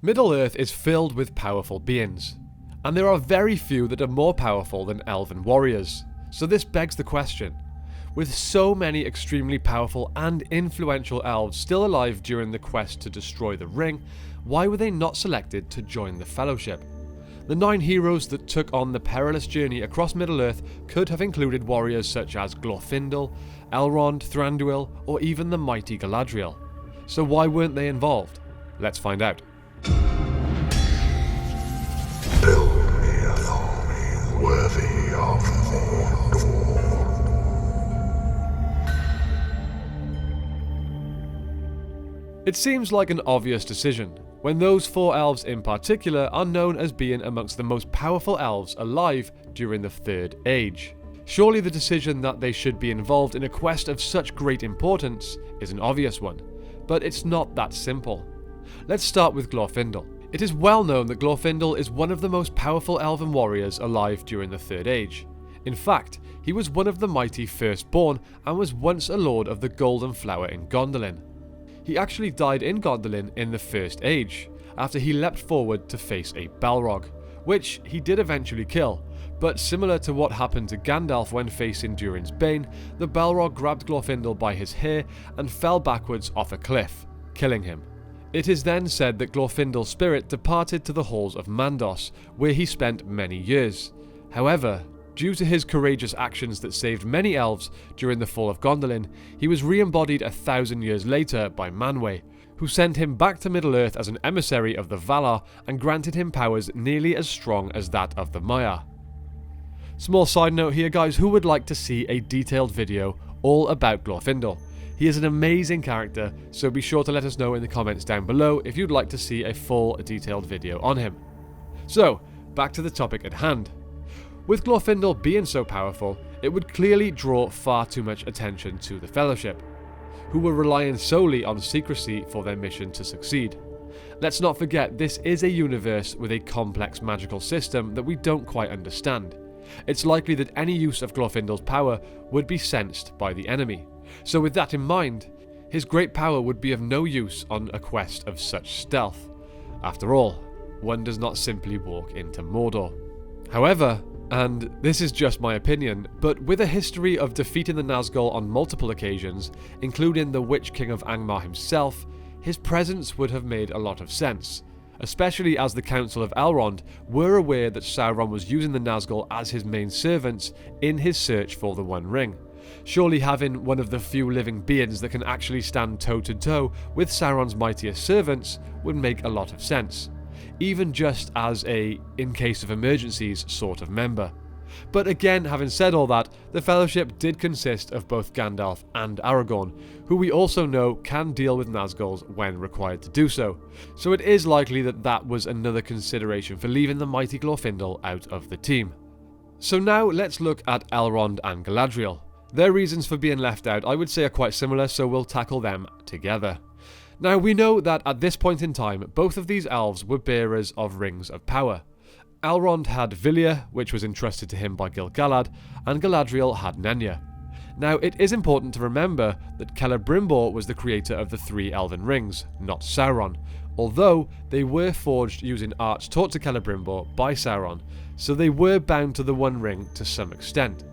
Middle-earth is filled with powerful beings, and there are very few that are more powerful than elven warriors. So this begs the question, with so many extremely powerful and influential elves still alive during the quest to destroy the ring, why were they not selected to join the Fellowship? The 9 heroes that took on the perilous journey across Middle-earth could have included warriors such as Glorfindel, Elrond, Thranduil, or even the mighty Galadriel. So why weren't they involved? Let's find out. Build me an army worthy of Mordor. It seems like an obvious decision, when those 4 elves in particular are known as being amongst the most powerful elves alive during the Third Age. Surely the decision that they should be involved in a quest of such great importance is an obvious one, but it's not that simple. Let's start with Glorfindel. It is well known that Glorfindel is one of the most powerful elven warriors alive during the Third Age. In fact, he was one of the mighty Firstborn and was once a lord of the Golden Flower in Gondolin. He actually died in Gondolin in the First Age, after he leapt forward to face a Balrog, which he did eventually kill, but similar to what happened to Gandalf when facing Durin's Bane, the Balrog grabbed Glorfindel by his hair and fell backwards off a cliff, killing him. It is then said that Glorfindel's spirit departed to the halls of Mandos, where he spent many years. However, due to his courageous actions that saved many elves during the fall of Gondolin, he was re-embodied 1,000 years later by Manwë, who sent him back to Middle-earth as an emissary of the Valar and granted him powers nearly as strong as that of the Maiar. Small side note here guys, who would like to see a detailed video all about Glorfindel? He is an amazing character, so be sure to let us know in the comments down below if you'd like to see a full detailed video on him. So, back to the topic at hand. With Glorfindel being so powerful, it would clearly draw far too much attention to the Fellowship, who were relying solely on secrecy for their mission to succeed. Let's not forget, this is a universe with a complex magical system that we don't quite understand. It's likely that any use of Glorfindel's power would be sensed by the enemy. So with that in mind, his great power would be of no use on a quest of such stealth. After all, one does not simply walk into Mordor. However, and this is just my opinion, but with a history of defeating the Nazgul on multiple occasions, including the Witch King of Angmar himself, his presence would have made a lot of sense, especially as the Council of Elrond were aware that Sauron was using the Nazgul as his main servants in his search for the One Ring. Surely having one of the few living beings that can actually stand toe-to-toe with Sauron's mightiest servants would make a lot of sense, even just as a in case of emergencies sort of member. But again, having said all that, the Fellowship did consist of both Gandalf and Aragorn, who we also know can deal with Nazguls when required to do so. So it is likely that that was another consideration for leaving the mighty Glorfindel out of the team. So now let's look at Elrond and Galadriel. Their reasons for being left out I would say are quite similar, so we'll tackle them together. Now we know that at this point in time, both of these elves were bearers of rings of power. Elrond had Vilya, which was entrusted to him by Gil-galad, and Galadriel had Nenya. Now it is important to remember that Celebrimbor was the creator of the 3 elven rings, not Sauron, although they were forged using arts taught to Celebrimbor by Sauron, so they were bound to the One Ring to some extent.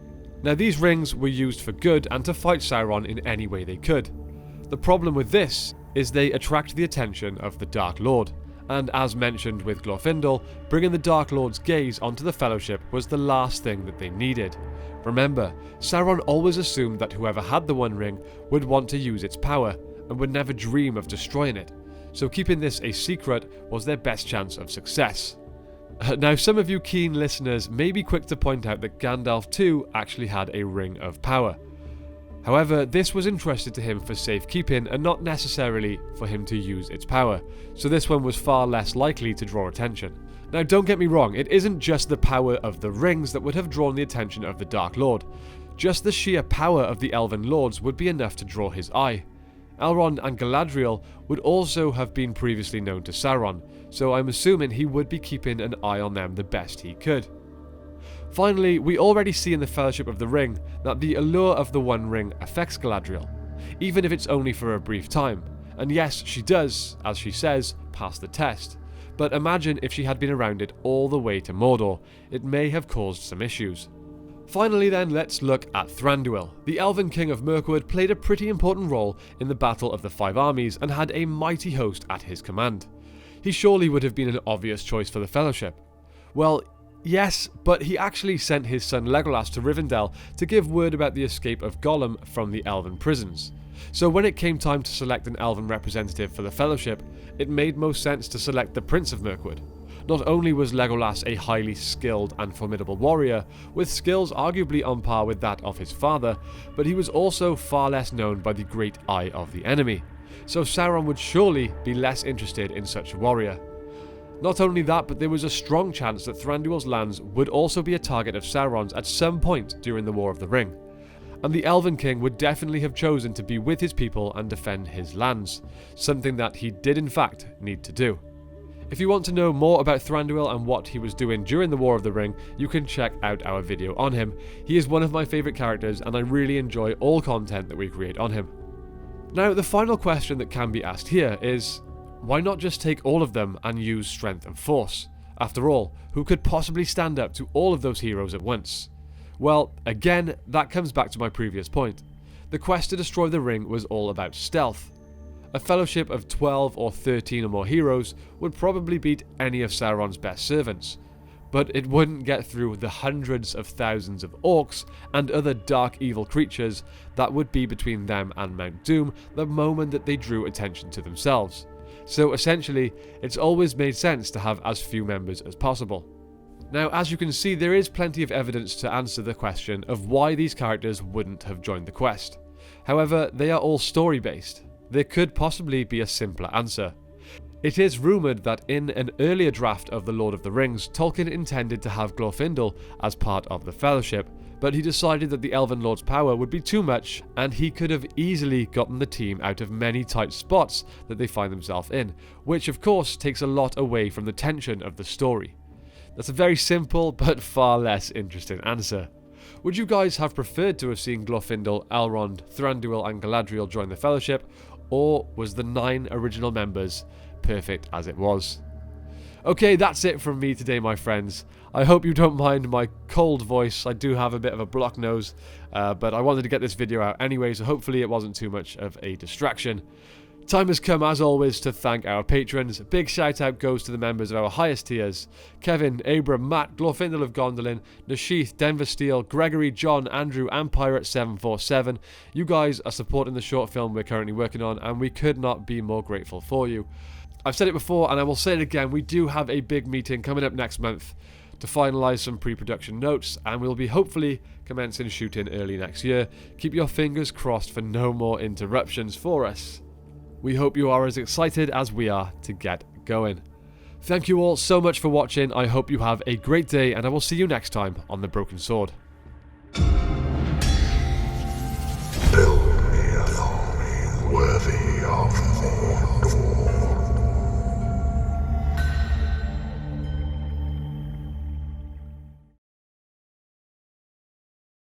Now these rings were used for good and to fight Sauron in any way they could. The problem with this is they attract the attention of the Dark Lord, and as mentioned with Glorfindel, bringing the Dark Lord's gaze onto the Fellowship was the last thing that they needed. Remember, Sauron always assumed that whoever had the One Ring would want to use its power, and would never dream of destroying it, so keeping this a secret was their best chance of success. Now some of you keen listeners may be quick to point out that Gandalf too actually had a Ring of Power. However, this was entrusted to him for safekeeping and not necessarily for him to use its power, so this one was far less likely to draw attention. Now don't get me wrong, it isn't just the power of the rings that would have drawn the attention of the Dark Lord. Just the sheer power of the Elven Lords would be enough to draw his eye. Elrond and Galadriel would also have been previously known to Sauron, so I'm assuming he would be keeping an eye on them the best he could. Finally, we already see in the Fellowship of the Ring that the allure of the One Ring affects Galadriel, even if it's only for a brief time, And yes, she does, as she says, pass the test. But imagine if she had been around it all the way to Mordor. It may have caused some issues. Finally then, let's look at Thranduil. The Elven King of Mirkwood played a pretty important role in the Battle of the Five Armies and had a mighty host at his command. He surely would have been an obvious choice for the Fellowship. Well, yes, but he actually sent his son Legolas to Rivendell to give word about the escape of Gollum from the Elven prisons. So when it came time to select an Elven representative for the Fellowship, it made most sense to select the Prince of Mirkwood. Not only was Legolas a highly skilled and formidable warrior, with skills arguably on par with that of his father, but he was also far less known by the great eye of the enemy. So Sauron would surely be less interested in such a warrior. Not only that, but there was a strong chance that Thranduil's lands would also be a target of Sauron's at some point during the War of the Ring. And the Elven King would definitely have chosen to be with his people and defend his lands, something that he did in fact need to do. If you want to know more about Thranduil and what he was doing during the War of the Ring, you can check out our video on him. He is one of my favourite characters and I really enjoy all content that we create on him. Now, the final question that can be asked here is, why not just take all of them and use strength and force? After all, who could possibly stand up to all of those heroes at once? Well, again, that comes back to my previous point. The quest to destroy the ring was all about stealth. A fellowship of 12 or 13 or more heroes would probably beat any of Sauron's best servants, but it wouldn't get through the hundreds of thousands of orcs and other dark evil creatures that would be between them and Mount Doom the moment that they drew attention to themselves. So essentially, it's always made sense to have as few members as possible. Now, as you can see, there is plenty of evidence to answer the question of why these characters wouldn't have joined the quest. However, they are all story-based. There could possibly be a simpler answer. It is rumoured that in an earlier draft of The Lord of the Rings, Tolkien intended to have Glorfindel as part of the Fellowship, but he decided that the Elven Lord's power would be too much, and he could have easily gotten the team out of many tight spots that they find themselves in, which of course takes a lot away from the tension of the story. That's a very simple but far less interesting answer. Would you guys have preferred to have seen Glorfindel, Elrond, Thranduil and Galadriel join the Fellowship, or was the 9 original members perfect as it was? Okay, that's it from me today, my friends. I hope you don't mind my cold voice. I do have a bit of a blocked nose, but I wanted to get this video out anyway, so hopefully it wasn't too much of a distraction. Time has come, as always, to thank our patrons. A big shout out goes to the members of our highest tiers: Kevin, Abram, Matt, Glorfindel of Gondolin, Nashith, Denver Steel, Gregory, John, Andrew and Pirate747. You guys are supporting the short film we're currently working on, and we could not be more grateful for you. I've said it before and I will say it again, we do have a big meeting coming up next month to finalise some pre-production notes, and we'll be hopefully commencing shooting early next year. Keep your fingers crossed for no more interruptions for us. We hope you are as excited as we are to get going. Thank you all so much for watching. I hope you have a great day, and I will see you next time on The Broken Sword. Build me an army worthy of